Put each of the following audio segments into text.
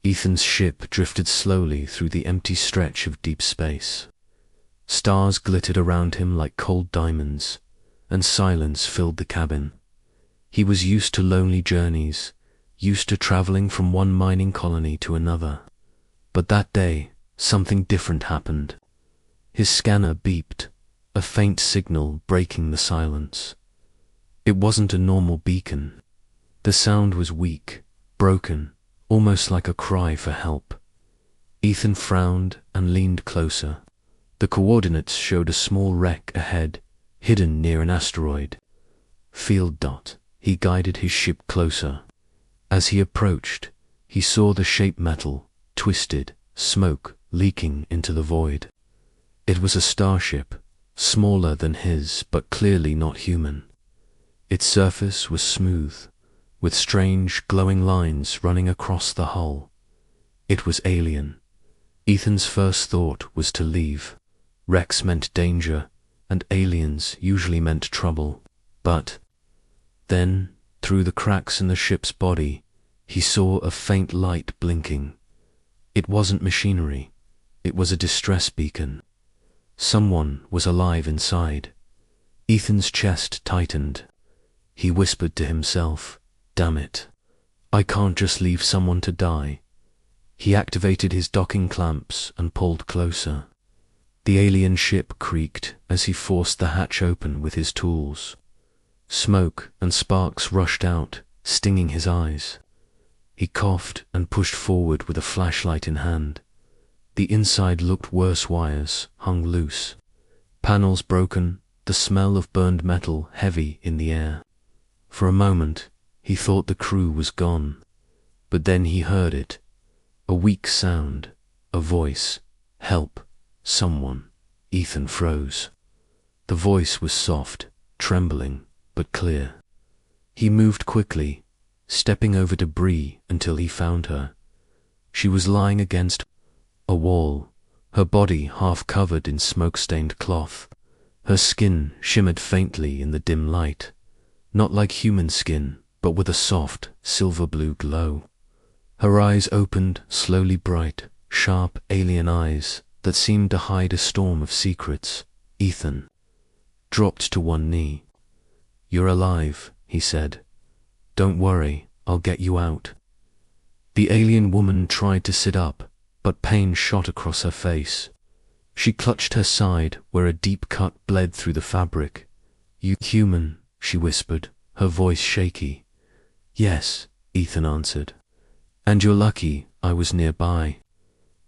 Ethan's ship drifted slowly through the empty stretch of deep space. Stars glittered around him like cold diamonds, and silence filled the cabin. He was used to lonely journeys, used to traveling from one mining colony to another. But that day, something different happened. His scanner beeped, a faint signal breaking the silence. It wasn't a normal beacon. The sound was weak, broken, almost like a cry for help. Ethan frowned and leaned closer. The coordinates showed a small wreck ahead, hidden near an asteroid. Field dot. He guided his ship closer. As he approached, he saw the shape metal, twisted, smoke leaking into the void. It was a starship, smaller than his, but clearly not human. Its surface was smooth, with strange, glowing lines running across the hull. It was alien. Ethan's first thought was to leave. Wrecks meant danger, and aliens usually meant trouble. But then, through the cracks in the ship's body, he saw a faint light blinking. It wasn't machinery. It was a distress beacon. Someone was alive inside. Ethan's chest tightened. He whispered to himself, "Damn it. I can't just leave someone to die." He activated his docking clamps and pulled closer. The alien ship creaked as he forced the hatch open with his tools. Smoke and sparks rushed out, stinging his eyes. He coughed and pushed forward with a flashlight in hand. The inside looked worse. Wires hung loose. Panels broken, the smell of burned metal heavy in the air. For a moment, he thought the crew was gone. But then he heard it. A weak sound. A voice. "Help. Someone." Ethan froze. The voice was soft, trembling, but clear. He moved quickly, stepping over debris until he found her. She was lying against a wall, her body half covered in smoke-stained cloth. Her skin shimmered faintly in the dim light, not like human skin, but with a soft, silver-blue glow. Her eyes opened, slowly bright, sharp alien eyes that seemed to hide a storm of secrets. Ethan dropped to one knee. "You're alive," he said. "Don't worry, I'll get you out." The alien woman tried to sit up, but pain shot across her face. She clutched her side where a deep cut bled through the fabric. "You human?" she whispered, her voice shaky. "Yes," Ethan answered. "And you're lucky I was nearby."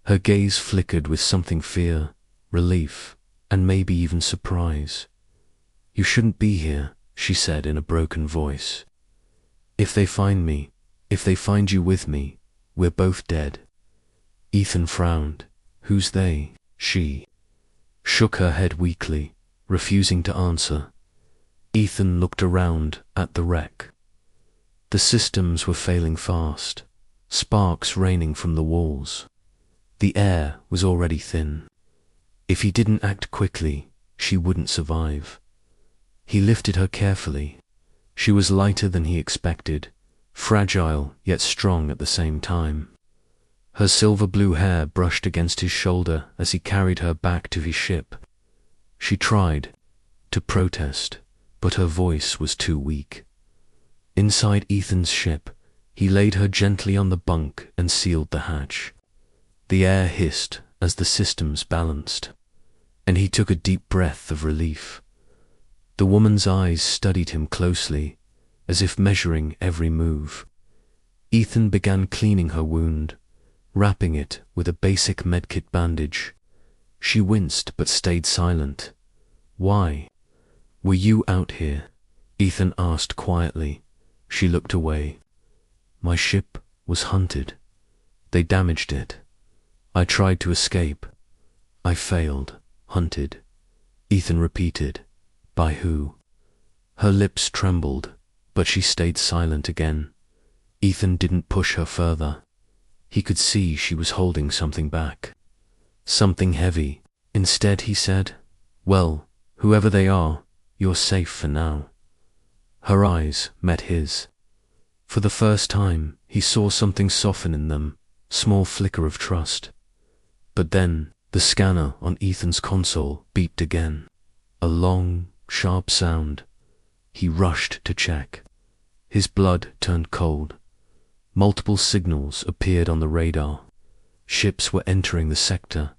Her gaze flickered with something fear, relief, and maybe even surprise. "You shouldn't be here," she said in a broken voice. "If they find me, if they find you with me, we're both dead." Ethan frowned. "Who's they?" She shook her head weakly, refusing to answer. Ethan looked around at the wreck. The systems were failing fast, sparks raining from the walls. The air was already thin. If he didn't act quickly, she wouldn't survive. He lifted her carefully. She was lighter than he expected, fragile yet strong at the same time. Her silver-blue hair brushed against his shoulder as he carried her back to his ship. She tried to protest, but her voice was too weak. Inside Ethan's ship, he laid her gently on the bunk and sealed the hatch. The air hissed as the systems balanced, and he took a deep breath of relief. The woman's eyes studied him closely, as if measuring every move. Ethan began cleaning her wound, wrapping it with a basic medkit bandage. She winced but stayed silent. "Why were you out here?" Ethan asked quietly. She looked away. "My ship was hunted. They damaged it. I tried to escape. I failed. Hunted." Ethan repeated. "By who?" Her lips trembled, but she stayed silent again. Ethan didn't push her further. He could see she was holding something back. Something heavy. Instead, he said, "Well, whoever they are, you're safe for now." Her eyes met his. For the first time, he saw something soften in them, small flicker of trust. But then, the scanner on Ethan's console beeped again. A long, sharp sound. He rushed to check. His blood turned cold. Multiple signals appeared on the radar. Ships were entering the sector.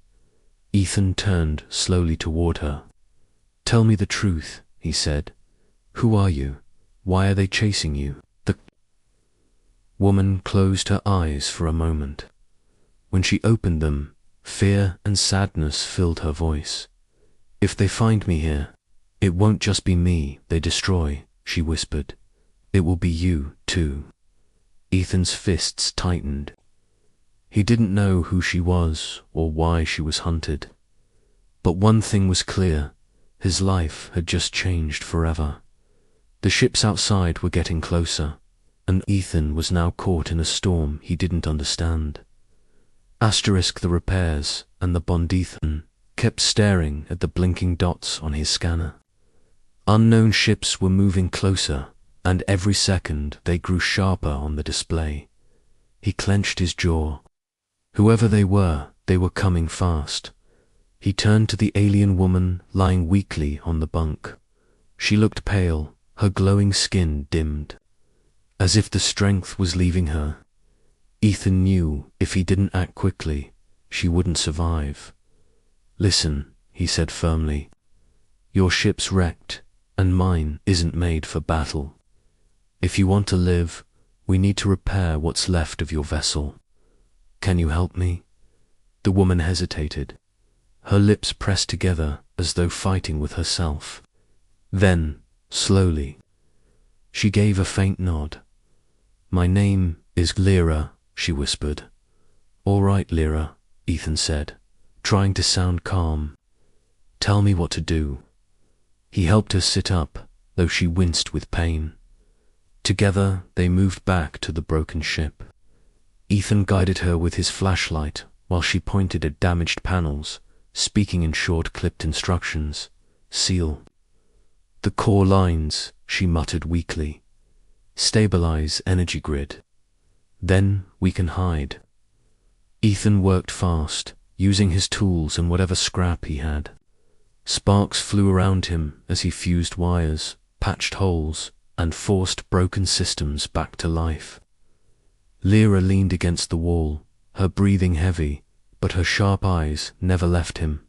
Ethan turned slowly toward her. "Tell me the truth," he said. "Who are you? Why are they chasing you?" The woman closed her eyes for a moment. When she opened them, fear and sadness filled her voice. "If they find me here, it won't just be me they destroy," she whispered. "It will be you, too." Ethan's fists tightened. He didn't know who she was or why she was hunted. But one thing was clear. His life had just changed forever. The ships outside were getting closer, and Ethan was now caught in a storm he didn't understand. The repairs and the Bond Ethan kept staring at the blinking dots on his scanner. Unknown ships were moving closer, and every second they grew sharper on the display. He clenched his jaw. Whoever they were coming fast. He turned to the alien woman lying weakly on the bunk. She looked pale, her glowing skin dimmed, as if the strength was leaving her. Ethan knew if he didn't act quickly, she wouldn't survive. "Listen," he said firmly. "Your ship's wrecked, and mine isn't made for battle. If you want to live, we need to repair what's left of your vessel. Can you help me?" The woman hesitated. Her lips pressed together as though fighting with herself. Then, slowly, she gave a faint nod. "My name is Lyra," she whispered. "All right, Lyra," Ethan said, trying to sound calm. "Tell me what to do." He helped her sit up, though she winced with pain. Together, they moved back to the broken ship. Ethan guided her with his flashlight while she pointed at damaged panels, speaking in short, clipped instructions. "Seal the core lines," she muttered weakly. "Stabilize energy grid. Then we can hide." Ethan worked fast, using his tools and whatever scrap he had. Sparks flew around him as he fused wires, patched holes, and forced broken systems back to life. Lyra leaned against the wall, her breathing heavy, but her sharp eyes never left him.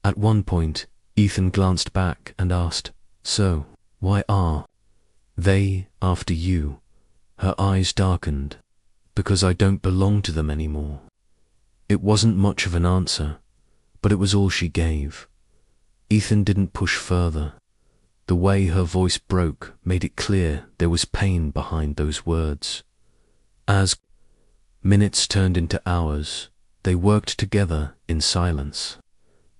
At one point, Ethan glanced back and asked, "So, why are they after you?" Her eyes darkened. "Because I don't belong to them anymore." It wasn't much of an answer, but it was all she gave. Ethan didn't push further. The way her voice broke made it clear there was pain behind those words. As minutes turned into hours, they worked together in silence.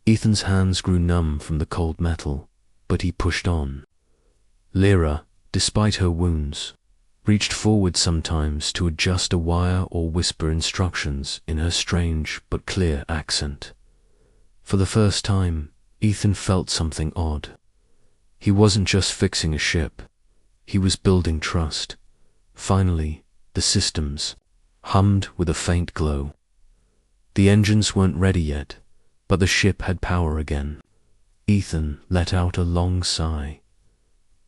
Ethan's hands grew numb from the cold metal, but he pushed on. Lyra, despite her wounds, reached forward sometimes to adjust a wire or whisper instructions in her strange but clear accent. For the first time, Ethan felt something odd. He wasn't just fixing a ship. He was building trust. Finally, the systems hummed with a faint glow. The engines weren't ready yet, but the ship had power again. Ethan let out a long sigh.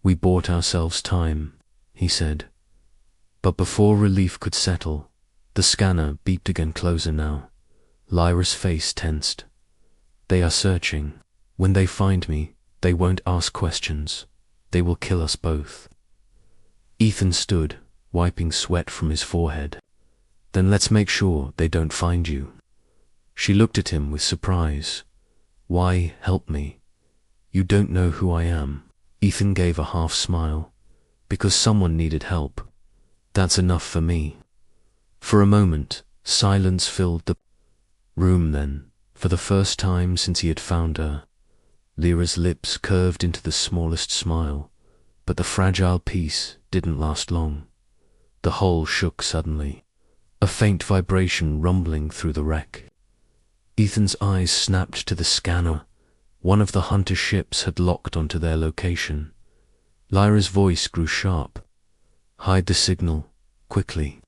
"We bought ourselves time," he said. But before relief could settle, the scanner beeped again, closer now. Lyra's face tensed. "They are searching. When they find me, they won't ask questions. They will kill us both." Ethan stood, wiping sweat from his forehead. "Then let's make sure they don't find you." She looked at him with surprise. "Why help me? You don't know who I am." Ethan gave a half smile. "Because someone needed help. That's enough for me." For a moment, silence filled the room. Then, for the first time since he had found her, Lyra's lips curved into the smallest smile, but the fragile peace didn't last long. The hull shook suddenly, a faint vibration rumbling through the wreck. Ethan's eyes snapped to the scanner. One of the hunter ships had locked onto their location. Lyra's voice grew sharp. "Hide the signal, quickly."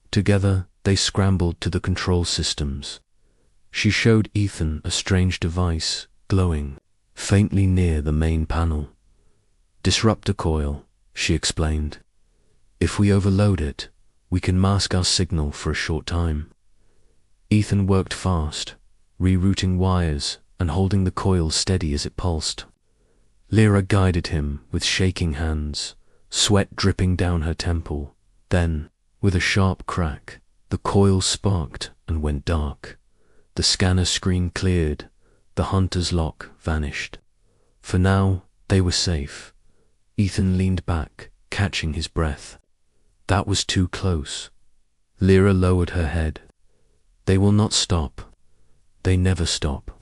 Together, They scrambled to the control systems. She showed Ethan a strange device, glowing faintly near the main panel. "Disruptor coil," she explained. "If we overload it, we can mask our signal for a short time." Ethan worked fast, rerouting wires and holding the coil steady as it pulsed. Lyra guided him with shaking hands, sweat dripping down her temple. Then, with a sharp crack, the coil sparked and went dark. The scanner screen cleared, the hunter's lock vanished. For now, they were safe. Ethan leaned back, catching his breath. That was too close. Lyra lowered her head. "They will not stop. They never stop."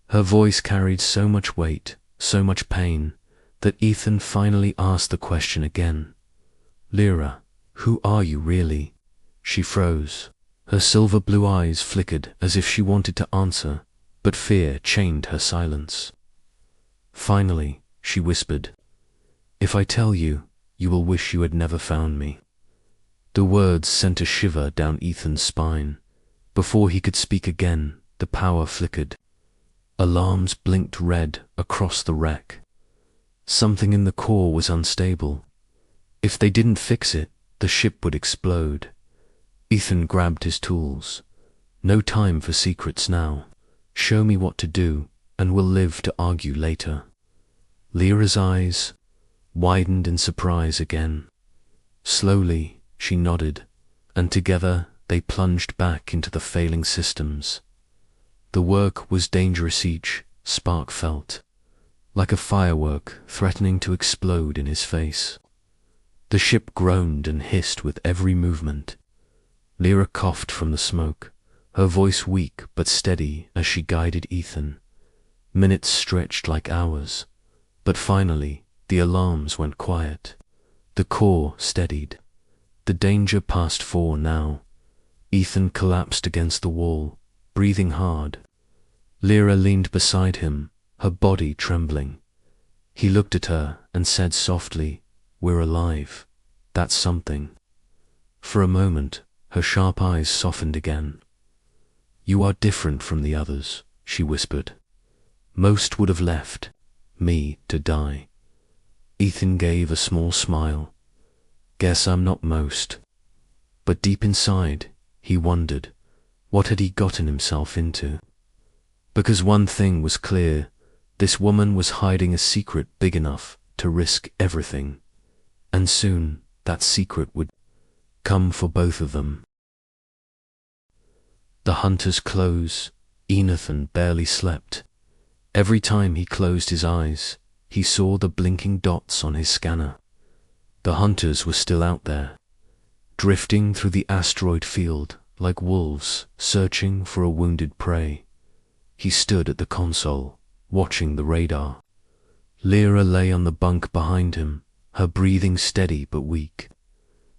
Her voice carried so much weight, so much pain, that Ethan finally asked the question again. "Lyra, who are you really?" She froze. Her silver blue eyes flickered as if she wanted to answer, but fear chained her silence. Finally, she whispered, "If I tell you, you will wish you had never found me." The words sent a shiver down Ethan's spine. Before he could speak again, the power flickered. Alarms blinked red across the wreck. Something in the core was unstable. If they didn't fix it, the ship would explode. Ethan grabbed his tools. No time for secrets now. Show me what to do, and we'll live to argue later. Lyra's eyes widened in surprise again. Slowly, she nodded, and together they plunged back into the failing systems. The work was dangerous each, Spark felt, like a firework threatening to explode in his face. The ship groaned and hissed with every movement. Lyra coughed from the smoke, her voice weak but steady as she guided Ethan. Minutes stretched like hours, but finally the alarms went quiet. The core steadied. The danger passed 4 now. Ethan collapsed against the wall, breathing hard. Lyra leaned beside him, her body trembling. He looked at her and said softly, "We're alive. That's something." For a moment, her sharp eyes softened again. "You are different from the others," she whispered. "Most would have left me to die." Ethan gave a small smile. "Guess I'm not most." But deep inside, he wondered, what had he gotten himself into? Because one thing was clear, this woman was hiding a secret big enough to risk everything. And soon, that secret would come for both of them. The hunter's close, Ethan barely slept. Every time he closed his eyes, he saw the blinking dots on his scanner. The hunters were still out there, drifting through the asteroid field like wolves searching for a wounded prey. He stood at the console, watching the radar. Lyra lay on the bunk behind him, her breathing steady but weak.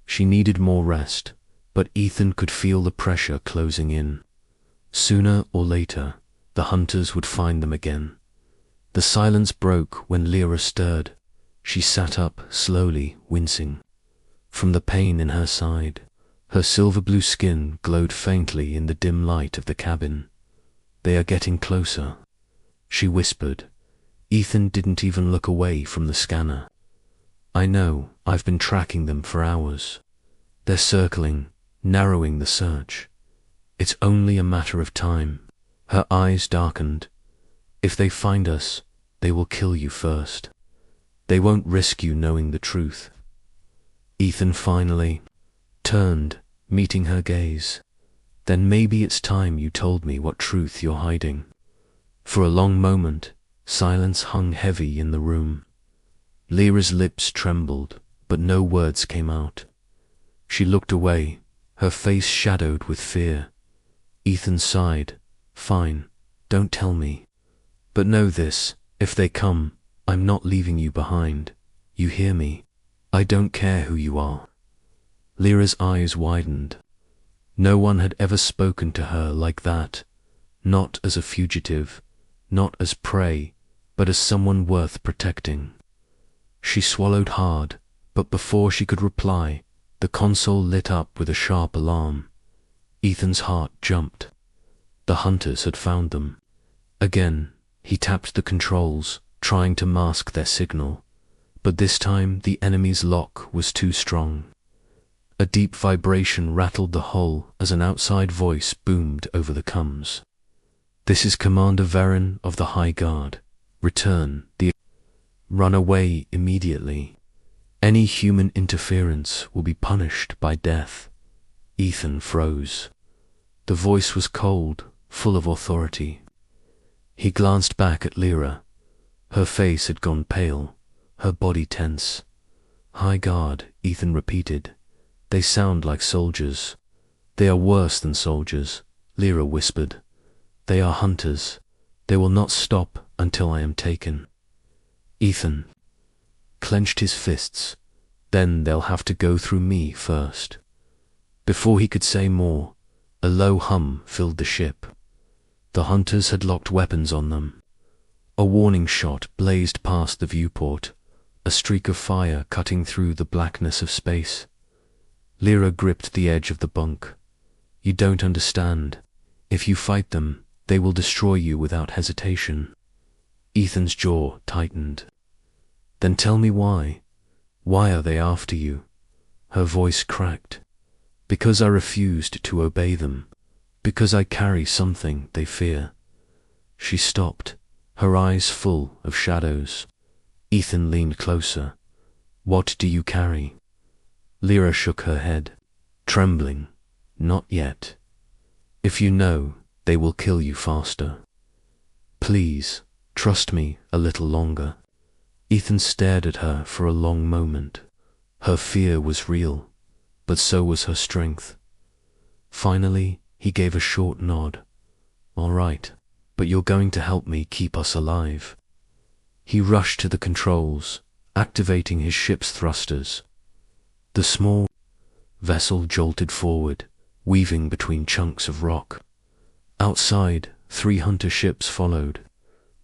She needed more rest, but Ethan could feel the pressure closing in. Sooner or later, the hunters would find them again. The silence broke when Lyra stirred. She sat up slowly, wincing from the pain in her side. Her silver blue skin glowed faintly in the dim light of the cabin. "They are getting closer," she whispered. Ethan didn't even look away from the scanner. "I know, I've been tracking them for hours. They're circling, narrowing the search. It's only a matter of time." Her eyes darkened. "If they find us, they will kill you first. They won't risk you knowing the truth." Ethan finally turned, meeting her gaze. "Then maybe it's time you told me what truth you're hiding." For a long moment, silence hung heavy in the room. Lyra's lips trembled, but no words came out. She looked away, her face shadowed with fear. Ethan sighed. "Fine, don't tell me. But know this, if they come, I'm not leaving you behind. You hear me? I don't care who you are." Lyra's eyes widened. No one had ever spoken to her like that, not as a fugitive, not as prey, but as someone worth protecting. She swallowed hard, but before she could reply, the console lit up with a sharp alarm. Ethan's heart jumped. The hunters had found them. Again, he tapped the controls, trying to mask their signal. But this time the enemy's lock was too strong. A deep vibration rattled the hull as an outside voice boomed over the comms. "This is Commander Varen of the High Guard. Return the... Run away immediately. Any human interference will be punished by death." Ethan froze. The voice was cold, full of authority. He glanced back at Lyra. Her face had gone pale, her body tense. "High Guard," Ethan repeated. "They sound like soldiers." "They are worse than soldiers," Lyra whispered. "They are hunters. They will not stop until I am taken." Ethan clenched his fists. "Then they'll have to go through me first." Before he could say more, a low hum filled the ship. The hunters had locked weapons on them. A warning shot blazed past the viewport, a streak of fire cutting through the blackness of space. Lyra gripped the edge of the bunk. "You don't understand. If you fight them, they will destroy you without hesitation." Ethan's jaw tightened. "Then tell me why. Why are they after you?" Her voice cracked. "Because I refused to obey them. Because I carry something they fear." She stopped, her eyes full of shadows. Ethan leaned closer. "What do you carry?" Lyra shook her head, trembling. "Not yet. If you know, they will kill you faster. Please, trust me a little longer." Ethan stared at her for a long moment. Her fear was real, but so was her strength. Finally, he gave a short nod. "All right, but you're going to help me keep us alive." He rushed to the controls, activating his ship's thrusters. The small vessel jolted forward, weaving between chunks of rock. Outside, 3 hunter ships followed,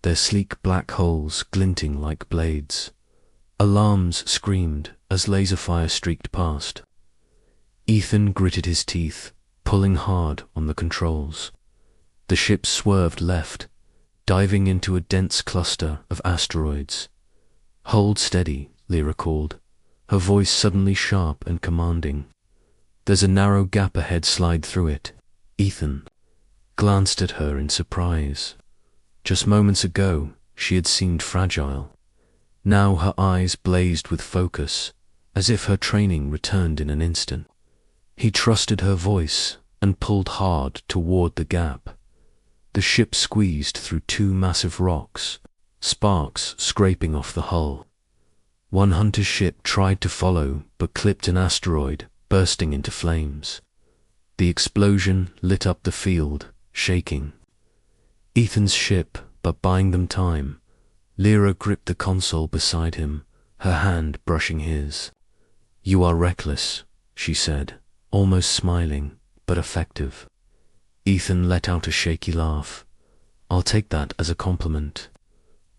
their sleek black hulls glinting like blades. Alarms screamed as laser fire streaked past. Ethan gritted his teeth, pulling hard on the controls. The ship swerved left, diving into a dense cluster of asteroids. "Hold steady," Lyra called, her voice suddenly sharp and commanding. "There's a narrow gap ahead, slide through it." Ethan glanced at her in surprise. Just moments ago, she had seemed fragile. Now her eyes blazed with focus, as if her training returned in an instant. He trusted her voice and pulled hard toward the gap. The ship squeezed through 2 massive rocks, sparks scraping off the hull. One hunter ship tried to follow but clipped an asteroid, bursting into flames. The explosion lit up the field, shaking. Ethan's ship, but buying them time. Lyra gripped the console beside him, her hand brushing his. "You are reckless," she said, almost smiling, but effective. Ethan let out a shaky laugh. "I'll take that as a compliment."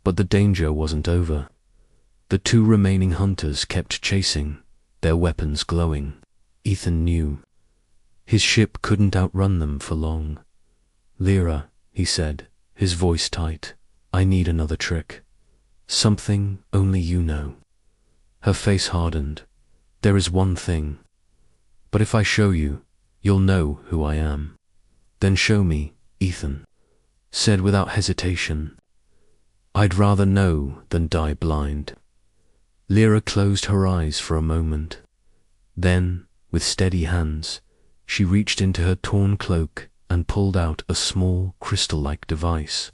But the danger wasn't over. The 2 remaining hunters kept chasing, their weapons glowing. Ethan knew his ship couldn't outrun them for long. "Lyra," he said, his voice tight, "I need another trick. Something only you know." Her face hardened. "There is one thing. But if I show you, you'll know who I am." "Then show me," Ethan said without hesitation. "I'd rather know than die blind." Lyra closed her eyes for a moment. Then, with steady hands, she reached into her torn cloak and pulled out a small, crystal-like device.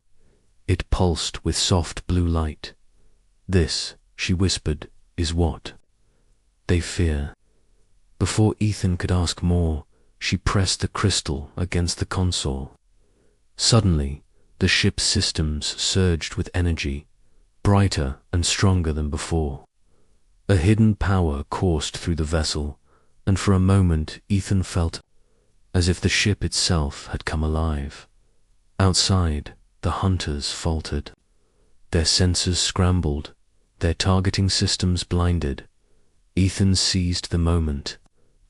It pulsed with soft blue light. "This," she whispered, "is what they fear." Before Ethan could ask more, she pressed the crystal against the console. Suddenly, the ship's systems surged with energy, brighter and stronger than before. A hidden power coursed through the vessel, and for a moment Ethan felt as if the ship itself had come alive. Outside, the hunters faltered. Their sensors scrambled, their targeting systems blinded. Ethan seized the moment,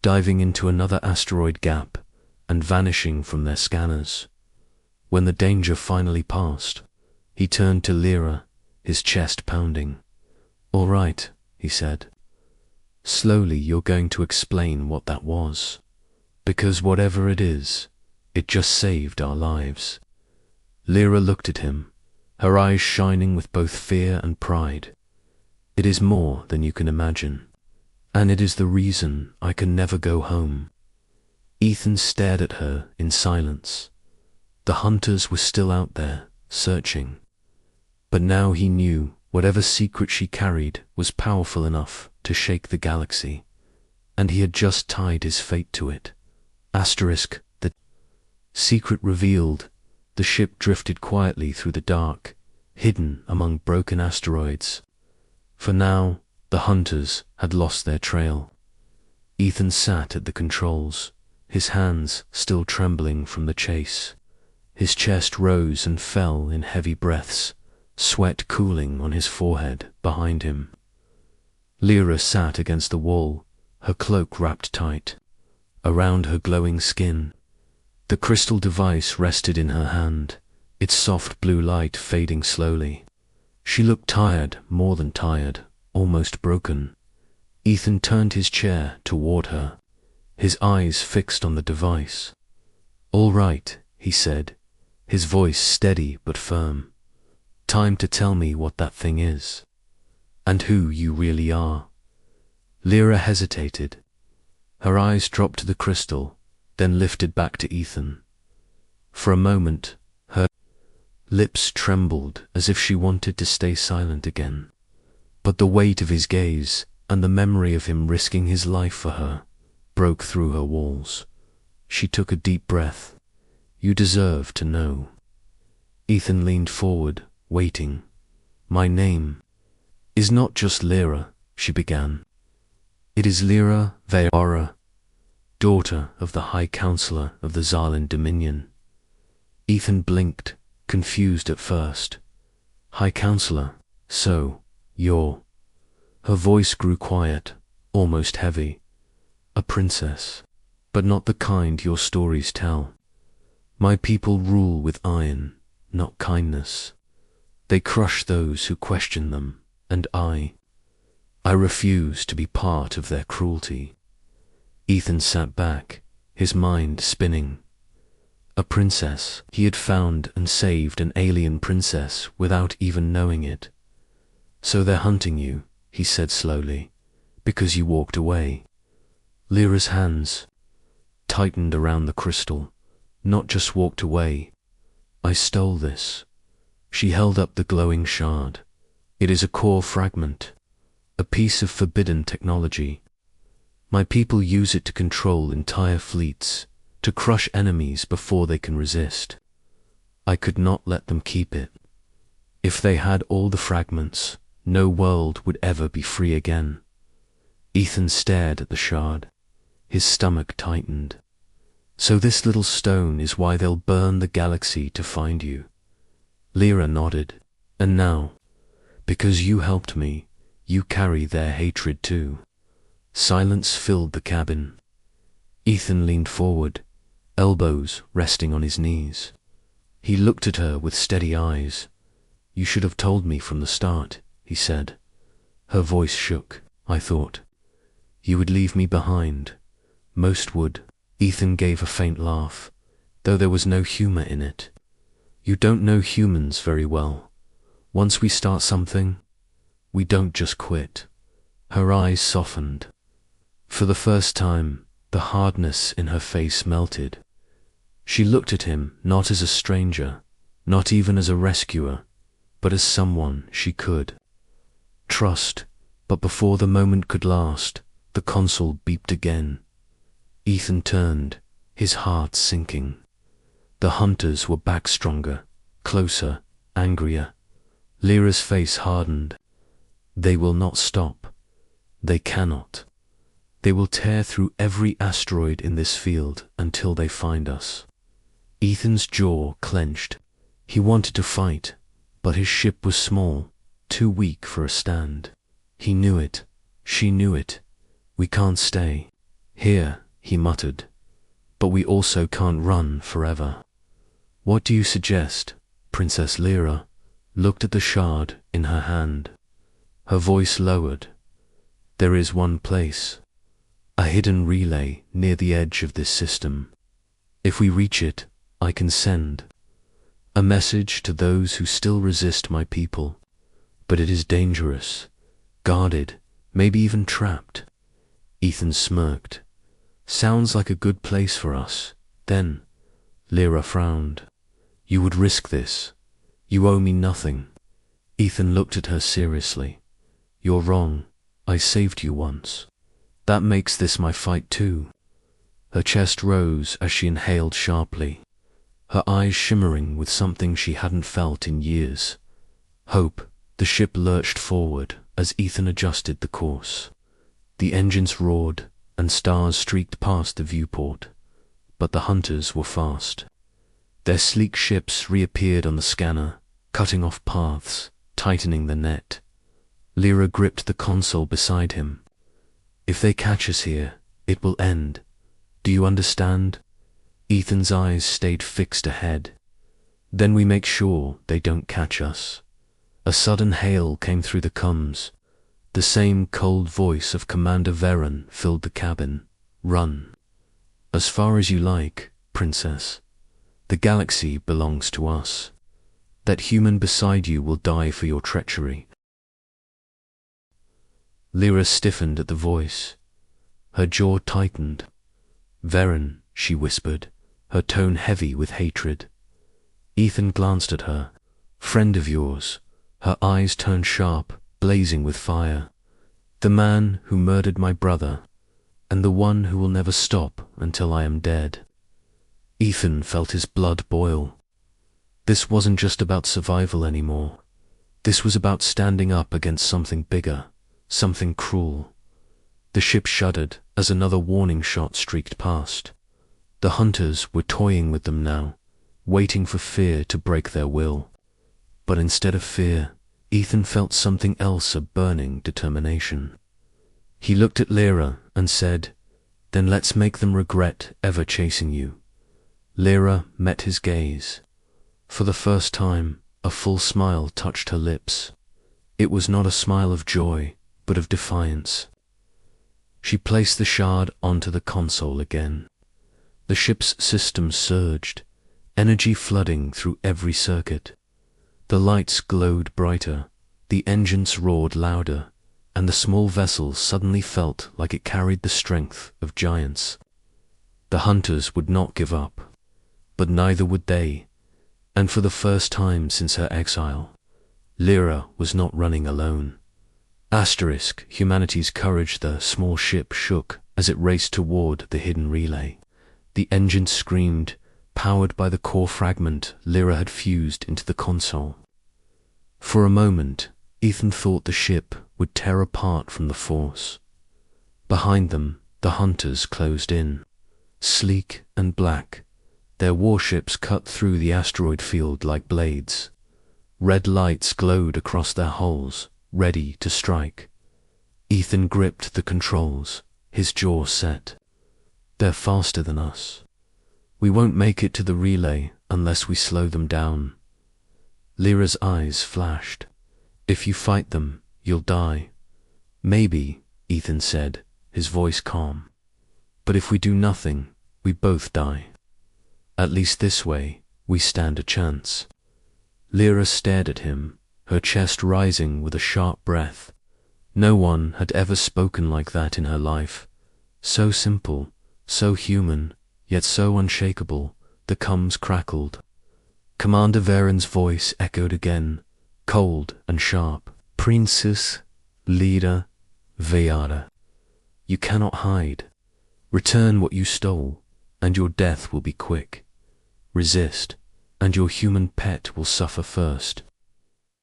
diving into another asteroid gap and vanishing from their scanners. When the danger finally passed, he turned to Lyra, his chest pounding. "All right," he said. "Slowly you're going to explain what that was. Because whatever it is, it just saved our lives." Lyra looked at him, her eyes shining with both fear and pride. "It is more than you can imagine. And it is the reason I can never go home." Ethan stared at her in silence. The hunters were still out there, searching. But now he knew whatever secret she carried was powerful enough to shake the galaxy, and he had just tied his fate to it. The secret revealed, the ship drifted quietly through the dark, hidden among broken asteroids. For now, the hunters had lost their trail. Ethan sat at the controls, his hands still trembling from the chase. His chest rose and fell in heavy breaths, sweat cooling on his forehead behind him. Lyra sat against the wall, her cloak wrapped tight around her glowing skin. The crystal device rested in her hand, its soft blue light fading slowly. She looked tired, more than tired, almost broken. Ethan turned his chair toward her, his eyes fixed on the device. "All right," he said, his voice steady but firm. "Time to tell me what that thing is, and who you really are." Lyra hesitated. Her eyes dropped to the crystal, then lifted back to Ethan. For a moment, her lips trembled as if she wanted to stay silent again. But the weight of his gaze and the memory of him risking his life for her broke through her walls. She took a deep breath. "You deserve to know." Ethan leaned forward, waiting. "My name is not just Lyra," she began. "It is Lyra Veora, daughter of the High Counselor of the Zarlin Dominion." Ethan blinked, confused at first. "High Counselor, so you're..." Her voice grew quiet, almost heavy. "A princess, but not the kind your stories tell. My people rule with iron, not kindness. They crush those who question them, and I refuse to be part of their cruelty." Ethan sat back, his mind spinning. A princess. He had found and saved an alien princess without even knowing it. "So they're hunting you," he said slowly, "because you walked away." Lyra's hands tightened around the crystal. "Not just walked away. I stole this." She held up the glowing shard. "It is a core fragment, a piece of forbidden technology. My people use it to control entire fleets, to crush enemies before they can resist. I could not let them keep it. If they had all the fragments, no world would ever be free again." Ethan stared at the shard. His stomach tightened. "So this little stone is why they'll burn the galaxy to find you?" Lyra nodded. "And now, because you helped me, you carry their hatred too." Silence filled the cabin. Ethan leaned forward, elbows resting on his knees. He looked at her with steady eyes. "You should have told me from the start," he said. Her voice shook. "I thought you would leave me behind. Most would." Ethan gave a faint laugh, though there was no humor in it. "You don't know humans very well. Once we start something, we don't just quit." Her eyes softened. For the first time, the hardness in her face melted. She looked at him not as a stranger, not even as a rescuer, but as someone she could trust. But before the moment could last, the console beeped again. Ethan turned, his heart sinking. The hunters were back stronger, closer, angrier. Lyra's face hardened. "They will not stop. They cannot. They will tear through every asteroid in this field until they find us." Ethan's jaw clenched. He wanted to fight, but his ship was small, too weak for a stand. He knew it. She knew it. "We can't stay here," he muttered. but we also can't run forever. What do you suggest? Princess Lyra looked at the shard in her hand. Her voice lowered. There is one place, a hidden relay near the edge of this system. If we reach it, I can send a message to those who still resist my people. But it is dangerous, guarded, maybe even trapped. Ethan smirked. Sounds like a good place for us. Then, Lyra frowned. You would risk this. You owe me nothing. Ethan looked at her seriously. You're wrong. I saved you once. That makes this my fight too. Her chest rose as she inhaled sharply, her eyes shimmering with something she hadn't felt in years. Hope. The ship lurched forward as Ethan adjusted the course. The engines roared and stars streaked past the viewport, but the hunters were fast. Their sleek ships reappeared on the scanner, cutting off paths, tightening the net. Lyra gripped the console beside him. If they catch us here, it will end. Do you understand? Ethan's eyes stayed fixed ahead. Then we make sure they don't catch us. A sudden hail came through the comms. The same cold voice of Commander Varen filled the cabin. Run. As far as you like, Princess. The galaxy belongs to us. That human beside you will die for your treachery. Lyra stiffened at the voice. Her jaw tightened. Varen, she whispered, her tone heavy with hatred. Ethan glanced at her. Friend of yours. Her eyes turned sharp, blazing with fire. The man who murdered my brother, and the one who will never stop until I am dead. Ethan felt his blood boil. This wasn't just about survival anymore. This was about standing up against something bigger, something cruel. The ship shuddered as another warning shot streaked past. The hunters were toying with them now, waiting for fear to break their will. But instead of fear, Ethan felt something else, a burning determination. He looked at Lyra and said, Then let's make them regret ever chasing you. Lyra met his gaze. For the first time, a full smile touched her lips. It was not a smile of joy, but of defiance. She placed the shard onto the console again. The ship's systems surged, energy flooding through every circuit. The lights glowed brighter, the engines roared louder, and the small vessel suddenly felt like it carried the strength of giants. The hunters would not give up, but neither would they, and for the first time since her exile, Lyra was not running alone. Humanity's courage. The small ship shook as it raced toward the hidden relay. The engine screamed, powered by the core fragment Lyra had fused into the console. For a moment, Ethan thought the ship would tear apart from the force. Behind them, the hunters closed in, sleek and black. Their warships cut through the asteroid field like blades. Red lights glowed across their hulls, ready to strike. Ethan gripped the controls, his jaw set. They're faster than us. We won't make it to the relay unless we slow them down. Lyra's eyes flashed. If you fight them, you'll die. Maybe, Ethan said, his voice calm. But if we do nothing, we both die. At least this way, we stand a chance. Lyra stared at him, her chest rising with a sharp breath. No one had ever spoken like that in her life. So simple, so human, yet so unshakable. The comms crackled. Commander Varen's voice echoed again, cold and sharp. Princess Lyra Veyada, you cannot hide. Return what you stole, and your death will be quick. Resist, and your human pet will suffer first.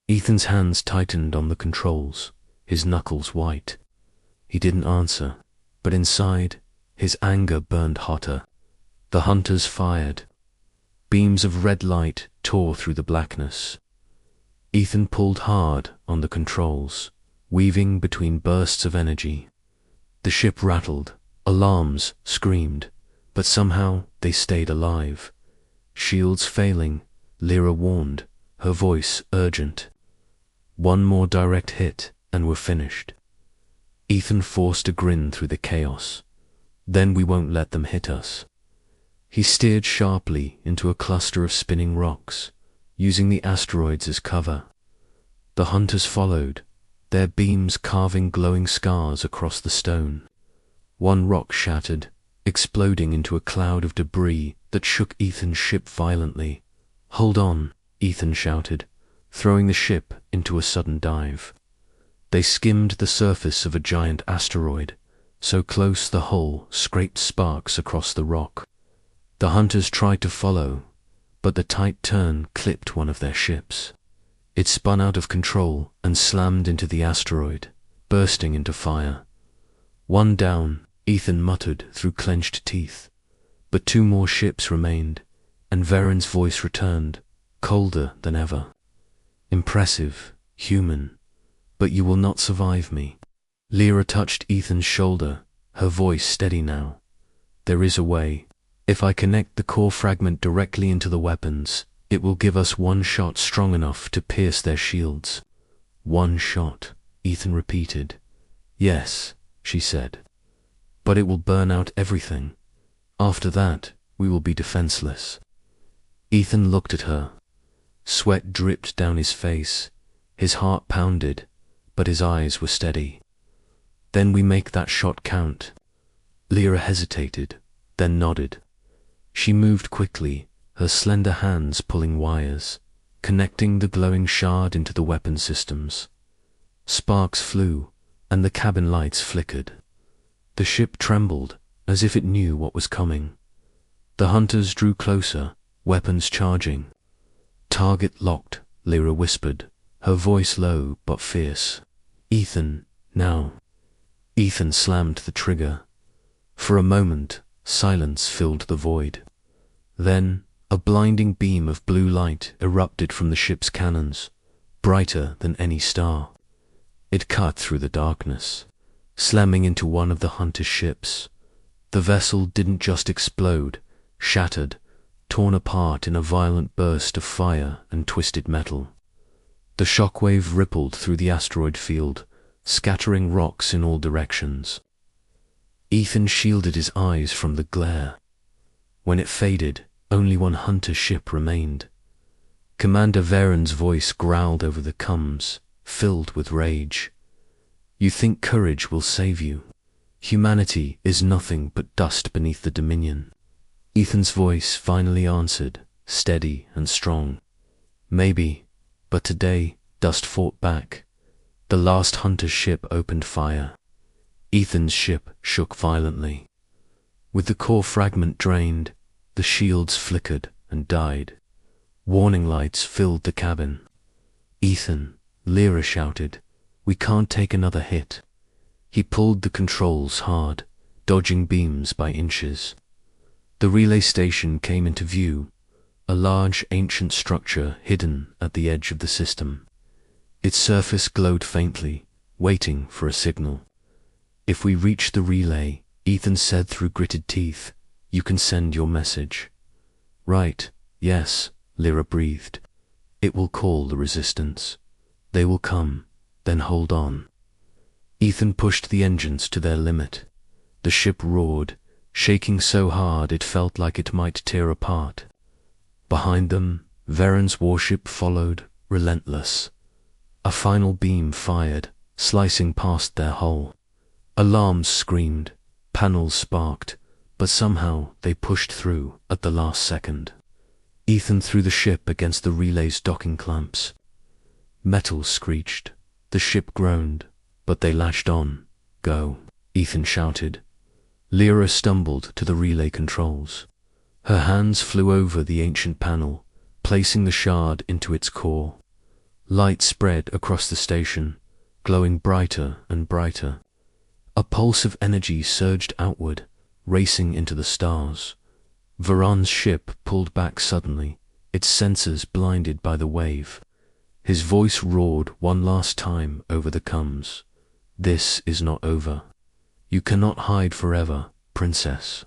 Ethan's hands tightened on the controls, his knuckles white. He didn't answer, but inside, his anger burned hotter. The hunters fired. Beams of red light tore through the blackness. Ethan pulled hard on the controls, weaving between bursts of energy. The ship rattled, alarms screamed, But somehow they stayed alive. Shields failing, Lyra warned, her voice urgent. One more direct hit, and we're finished. Ethan forced a grin through the chaos. Then we won't let them hit us. He steered sharply into a cluster of spinning rocks, using the asteroids as cover. The hunters followed, their beams carving glowing scars across the stone. One rock shattered, exploding into a cloud of debris that shook Ethan's ship violently. "Hold on," Ethan shouted, throwing the ship into a sudden dive. They skimmed the surface of a giant asteroid, so close the hull scraped sparks across the rock. The hunters tried to follow, but the tight turn clipped one of their ships. It spun out of control and slammed into the asteroid, bursting into fire. "One down," Ethan muttered through clenched teeth. But two more ships remained, and Veren's voice returned, colder than ever. "Impressive, human, but you will not survive me." Lyra touched Ethan's shoulder, her voice steady now. "There is a way. If I connect the core fragment directly into the weapons, it will give us one shot strong enough to pierce their shields." "One shot," Ethan repeated. "Yes," she said. "But it will burn out everything. After that, we will be defenseless." Ethan looked at her. Sweat dripped down his face. His heart pounded, but his eyes were steady. "Then we make that shot count." Lyra hesitated, then nodded. She moved quickly, her slender hands pulling wires, connecting the glowing shard into the weapon systems. Sparks flew, and the cabin lights flickered. The ship trembled, as if it knew what was coming. The hunters drew closer, weapons charging. "Target locked," Lyra whispered, her voice low but fierce. "Ethan, now." Ethan slammed the trigger. For a moment, silence filled the void. Then, a blinding beam of blue light erupted from the ship's cannons, brighter than any star. It cut through the darkness, slamming into one of the hunters' ships. The vessel didn't just explode, shattered, torn apart in a violent burst of fire and twisted metal. The shockwave rippled through the asteroid field, scattering rocks in all directions. Ethan shielded his eyes from the glare. When it faded, only one hunter ship remained. Commander Veren's voice growled over the comms, filled with rage. "You think courage will save you? Humanity is nothing but dust beneath the Dominion." Ethan's voice finally answered, steady and strong. "Maybe, but today dust fought back. The last hunter ship opened fire." Ethan's ship shook violently. With the core fragment drained, the shields flickered and died. Warning lights filled the cabin. "Ethan," Lyra shouted, "we can't take another hit." He pulled the controls hard, dodging beams by inches. The relay station came into view, a large ancient structure hidden at the edge of the system. Its surface glowed faintly, waiting for a signal. "If we reach the relay," Ethan said through gritted teeth, "you can send your message." "Right, yes," Lyra breathed. "It will call the resistance. They will come, then hold on." Ethan pushed the engines to their limit. The ship roared, shaking so hard it felt like it might tear apart. Behind them, Veren's warship followed, relentless. A final beam fired, slicing past their hull. Alarms screamed, panels sparked, but somehow they pushed through at the last second. Ethan threw the ship against the relay's docking clamps. Metal screeched, the ship groaned, but they latched on. "Go," Ethan shouted. Lyra stumbled to the relay controls. Her hands flew over the ancient panel, placing the shard into its core. Light spread across the station, glowing brighter and brighter. A pulse of energy surged outward, racing into the stars. Veren's ship pulled back suddenly, its sensors blinded by the wave. His voice roared one last time over the comms. "This is not over. You cannot hide forever, princess."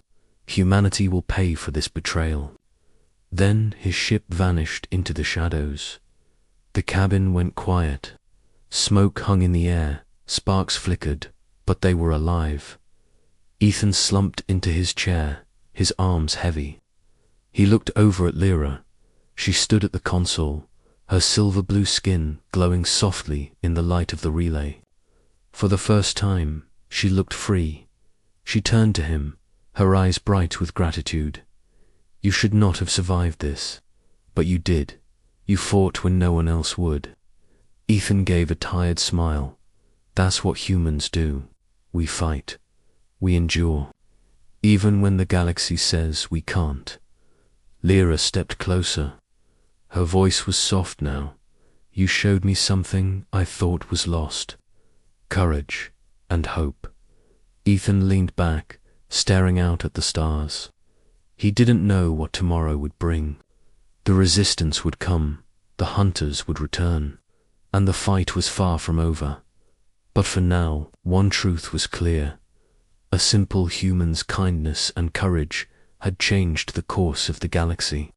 Humanity will pay for this betrayal. Then his ship vanished into the shadows. The cabin went quiet. Smoke hung in the air, sparks flickered, but they were alive. Ethan slumped into his chair, his arms heavy. He looked over at Lyra. She stood at the console, her silver-blue skin glowing softly in the light of the relay. For the first time, she looked free. She turned to him, her eyes bright with gratitude. "You should not have survived this, but you did. You fought when no one else would." Ethan gave a tired smile. "That's what humans do. We fight. We endure. Even when the galaxy says we can't." Lyra stepped closer. Her voice was soft now. "You showed me something I thought was lost. Courage and hope." Ethan leaned back, staring out at the stars. He didn't know what tomorrow would bring. The resistance would come, the hunters would return, and the fight was far from over. But for now, one truth was clear. A simple human's kindness and courage had changed the course of the galaxy.